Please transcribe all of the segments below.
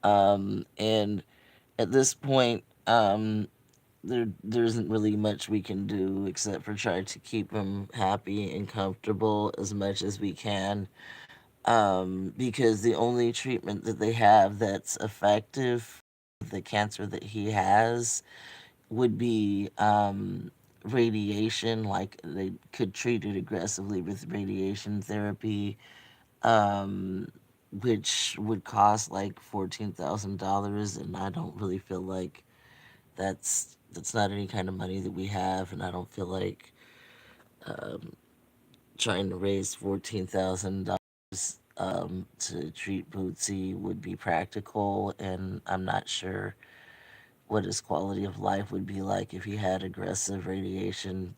And at this point, there isn't really much we can do except for try to keep him happy and comfortable as much as we can. Because the only treatment that they have that's effective for the cancer that he has would be radiation. Like they could treat it aggressively with radiation therapy, um, which would cost like $14,000, and I don't really feel like that's not any kind of money that we have, and I don't feel like um, trying to raise $14,000 to treat Bootsy would be practical, and I'm not sure what his quality of life would be like if he had aggressive radiation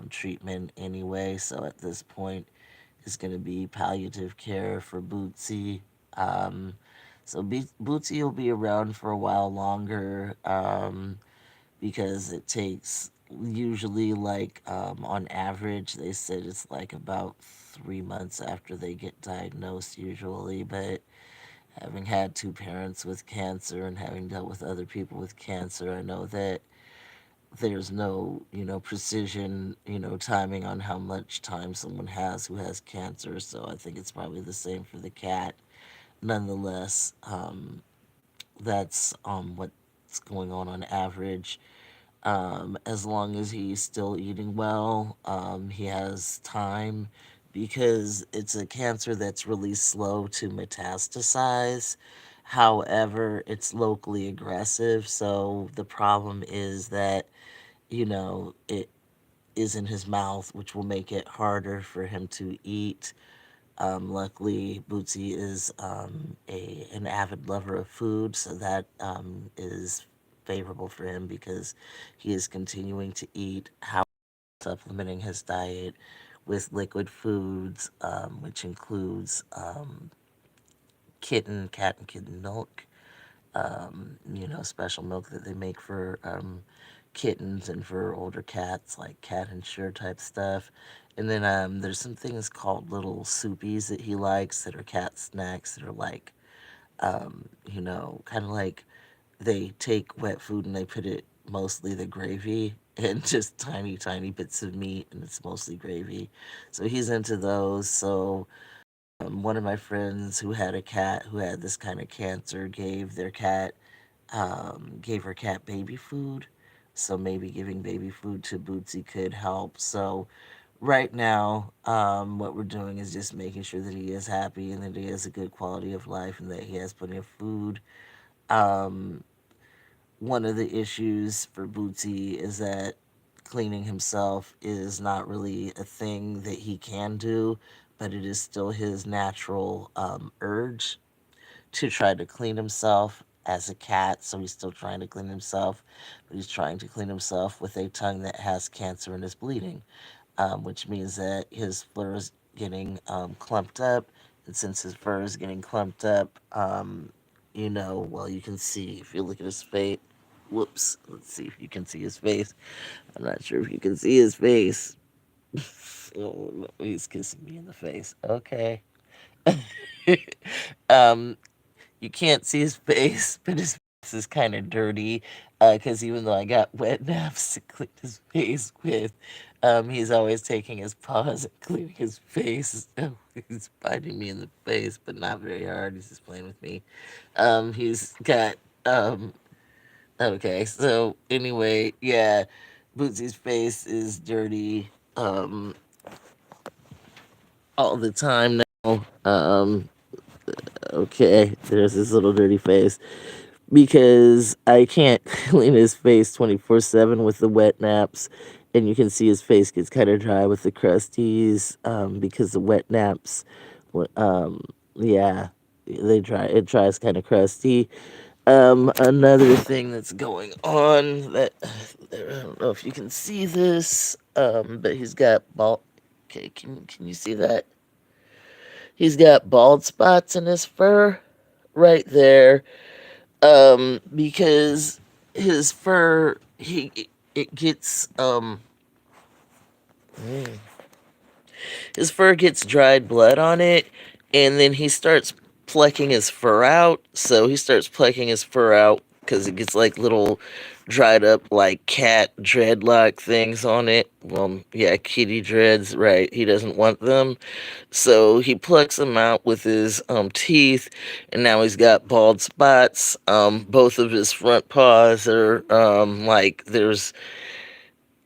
treatment anyway. So at this point, it's going to be palliative care for Bootsy. Um, so Bootsy will be around for a while longer, because it takes usually like on average they said it's like about 3 months after they get diagnosed usually. But having had two parents with cancer and having dealt with other people with cancer, I know that there's no, precision, timing on how much time someone has who has cancer. So I think it's probably the same for the cat. Nonetheless, that's what's going on average. As long as he's still eating well, he has time, because it's a cancer that's really slow to metastasize. However, it's locally aggressive, so the problem is that, it is in his mouth, which will make it harder for him to eat. Luckily, Bootsy is an avid lover of food, so that is favorable for him because he is continuing to eat, how supplementing his diet with liquid foods, which includes cat and kitten milk, special milk that they make for kittens and for older cats, like cat and type stuff. And then there's some things called little soupies that he likes that are cat snacks that are like, kind of like they take wet food and they put it mostly the gravy and just tiny, tiny bits of meat, and it's mostly gravy. So he's into those. So one of my friends who had a cat who had this kind of cancer gave her cat baby food. So maybe giving baby food to Bootsy could help. So right now, what we're doing is just making sure that he is happy and that he has a good quality of life and that he has plenty of food. Um, One of the issues for Bootsy is that cleaning himself is not really a thing that he can do, but it is still his natural urge to try to clean himself as a cat. So he's still trying to clean himself, but he's trying to clean himself with a tongue that has cancer and is bleeding, which means that his fur is getting clumped up. And since his fur is getting clumped up, well, you can see if you look at his face. Whoops. Let's see if you can see his face. I'm not sure if you can see his face. Oh, he's kissing me in the face. Okay. um, you can't see his face, but his face is kind of dirty. Because even though I got wet naps to clean his face with, he's always taking his paws and cleaning his face. He's biting me in the face, but not very hard. He's just playing with me. He's got Okay, so anyway, yeah, Bootsy's face is dirty all the time now. Okay, there's his little dirty face because I can't clean his face 24/7 with the wet naps, and you can see his face gets kind of dry with the crusties because the wet naps, yeah, they dry. It dries kind of crusty. Another thing that's going on that I don't know if you can see this, but he's got bald. Okay, can you see that? He's got bald spots in his fur right there. Because his fur it gets his fur gets dried blood on it, and then he starts plucking his fur out. So he starts plucking his fur out because it gets like little dried up like cat dreadlock things on it. Well, yeah, kitty dreads, right? He doesn't want them. So he plucks them out with his teeth, and now he's got bald spots. Both of his front paws are like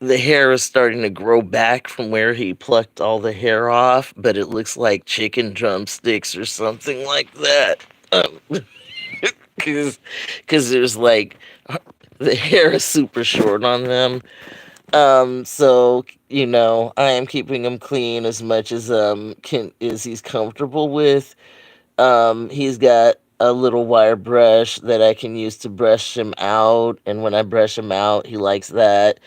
the hair is starting to grow back from where he plucked all the hair off, but it looks like chicken drumsticks or something like that. Because there's like the hair is super short on them. So I am keeping him clean as much as can is he's comfortable with. He's got a little wire brush that I can use to brush him out, and when I brush him out, he likes that.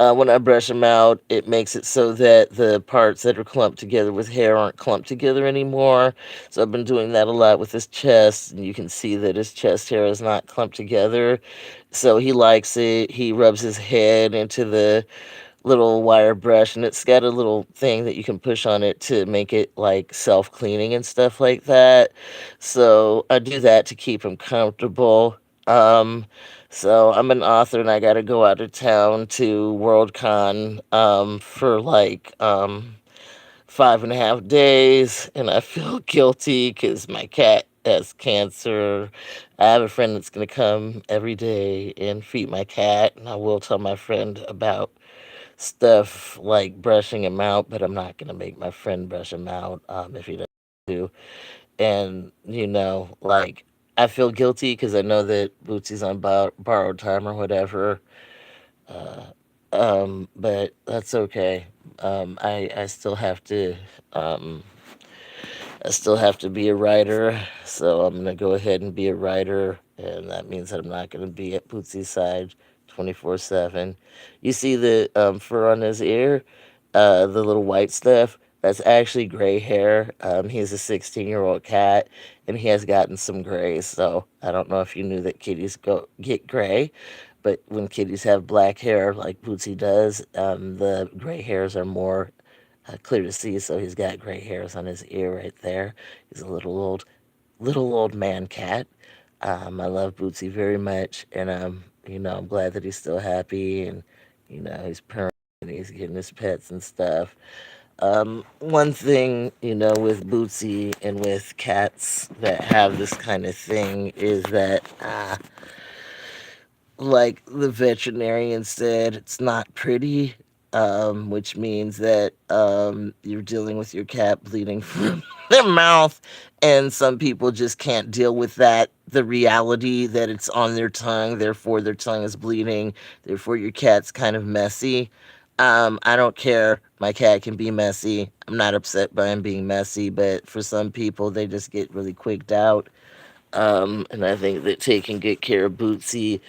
When I brush him out, it makes it so that the parts that are clumped together with hair aren't clumped together anymore. So I've been doing that a lot with his chest, and you can see that his chest hair is not clumped together. So he likes it. He rubs his head into the little wire brush, and it's got a little thing that you can push on it to make it like self-cleaning and stuff like that. So I do that to keep him comfortable. um so I'm an author, and I got to go out of town to worldcon for like 5.5 days, and I feel guilty because my cat has cancer. I have a friend that's going to come every day and feed my cat, and I will tell my friend about stuff like brushing him out, but I'm not gonna make my friend brush him out if he doesn't do. And like I feel guilty because I know that Bootsy's on borrowed time or whatever. Uh, but that's okay. I still have to. Um, I still have to be a writer, so I'm gonna go ahead and be a writer, and that means that I'm not gonna be at Bootsy's side 24/7. You see the fur on his ear, the little white stuff. That's actually gray hair. He's a 16-year-old cat, and he has gotten some gray. So I don't know if you knew that kitties get gray, but when kitties have black hair like Bootsy does, the gray hairs are more clear to see. So he's got gray hairs on his ear right there. He's a little old man cat. I love Bootsy very much, and I'm glad that he's still happy, and he's purring and he's getting his pets and stuff. One thing with Bootsy and with cats that have this kind of thing is that like the veterinarian said, it's not pretty, which means that you're dealing with your cat bleeding from their mouth, and some people just can't deal with that. The reality that it's on their tongue, therefore their tongue is bleeding, therefore your cat's kind of messy. I don't care. My cat can be messy. I'm not upset by him being messy, but for some people, they just get really quicked out. And I think that taking good care of Bootsy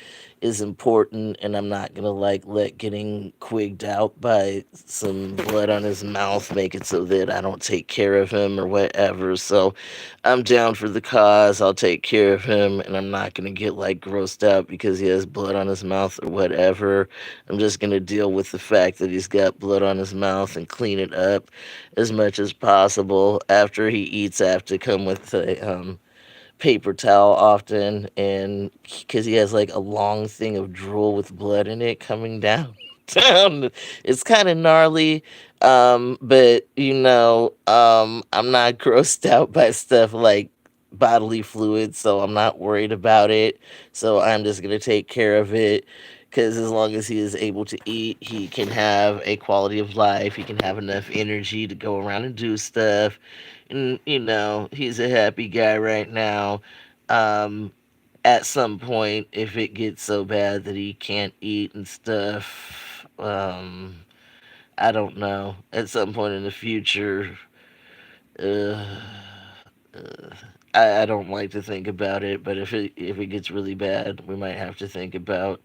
is important, and I'm not gonna like let getting quigged out by some blood on his mouth make it so that I don't take care of him or whatever. So I'm down for the cause. I'll take care of him, and I'm not gonna get like grossed out because he has blood on his mouth or whatever. I'm just gonna deal with the fact that he's got blood on his mouth and clean it up as much as possible. After he eats, I have to come with a paper towel often, and because he has like a long thing of drool with blood in it coming down down, it's kind of gnarly. But I'm not grossed out by stuff like bodily fluids, so I'm not worried about it. So I'm just gonna take care of it, because as long as he is able to eat, he can have a quality of life. He can have enough energy to go around and do stuff, and he's a happy guy right now. um at some point, if it gets so bad that he can't eat and stuff, I don't know, at some point in the future, uh, uh I don't like to think about it, but if it gets really bad, we might have to think about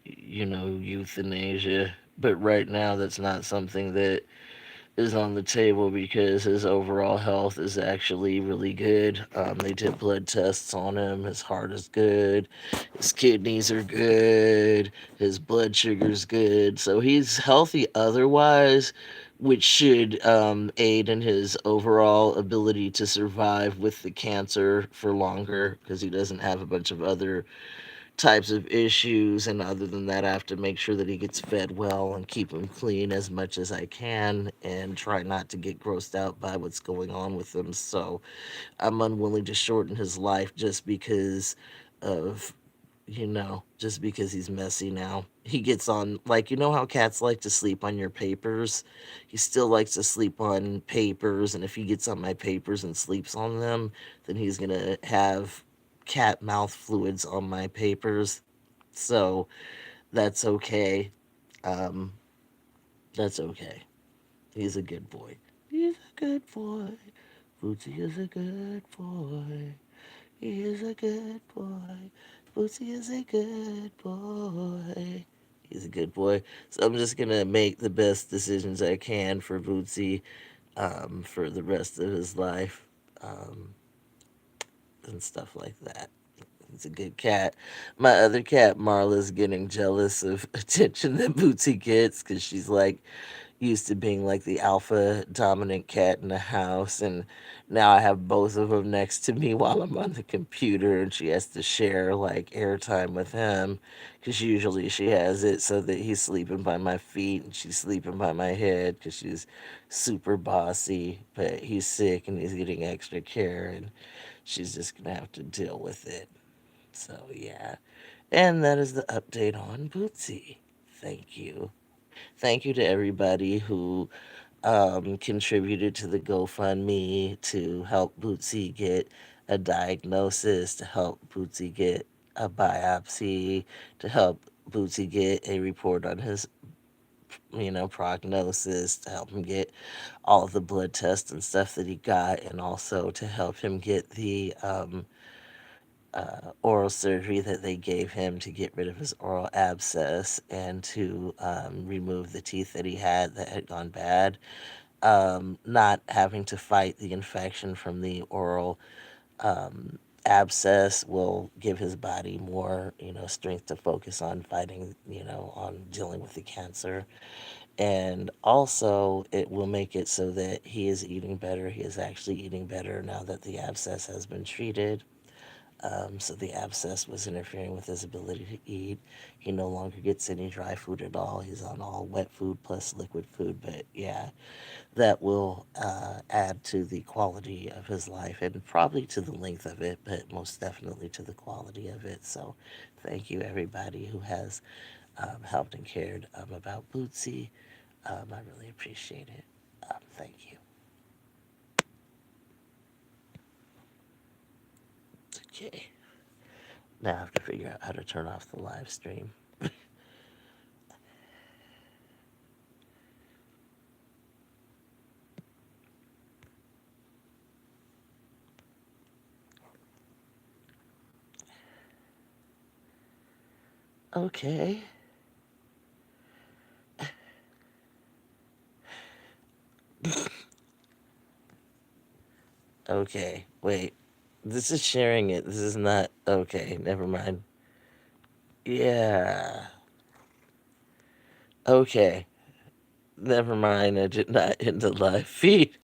euthanasia. But right now, that's not something that is on the table because his overall health is actually really good. They did blood tests on him. His heart is good. His kidneys are good. His blood sugar's good. So he's healthy otherwise, which should aid in his overall ability to survive with the cancer for longer because he doesn't have a bunch of other types of issues. And other than that, I have to make sure that he gets fed well and keep him clean as much as I can and try not to get grossed out by what's going on with him. So I'm unwilling to shorten his life just because of, just because he's messy now. He gets on, like, how cats like to sleep on your papers? He still likes to sleep on papers, and if he gets on my papers and sleeps on them, then he's gonna have cat mouth fluids on my papers. So that's okay. Um, that's okay. He's a good boy. He's a good boy. Bootsy is a good boy. He is a good boy. Bootsy is a good boy. He's a good boy. So I'm just gonna make the best decisions I can for Bootsy for the rest of his life um, and stuff like that. He's a good cat. My other cat, Marla's getting jealous of attention that Bootsy gets because she's like, used to being like the alpha dominant cat in the house, and now I have both of them next to me while I'm on the computer, and she has to share like airtime with him because usually she has it so that he's sleeping by my feet and she's sleeping by my head because she's super bossy, but he's sick and he's getting extra care, and she's just gonna have to deal with it. So yeah, and that is the update on Bootsy. Thank you. Thank you to everybody who contributed to the GoFundMe to help Bootsy get a diagnosis, to help Bootsy get a biopsy, to help Bootsy get a report on his, prognosis, to help him get all of the blood tests and stuff that he got, and also to help him get the oral surgery that they gave him to get rid of his oral abscess and to remove the teeth that he had that had gone bad. Not having to fight the infection from the oral abscess will give his body more, strength to focus on fighting, on dealing with the cancer. And also, it will make it so that he is eating better. He is actually eating better now that the abscess has been treated. So the abscess was interfering with his ability to eat. He no longer gets any dry food at all. He's on all wet food plus liquid food. But yeah, that will add to the quality of his life and probably to the length of it, but most definitely to the quality of it. So thank you, everybody who has helped and cared about Bootsy. I really appreciate it. Thank you. Okay. Now I have to figure out how to turn off the live stream. Okay. Okay. Wait. This is sharing it. This is not. Okay. Never mind. Yeah. Okay. Never mind. I did not end the live feed.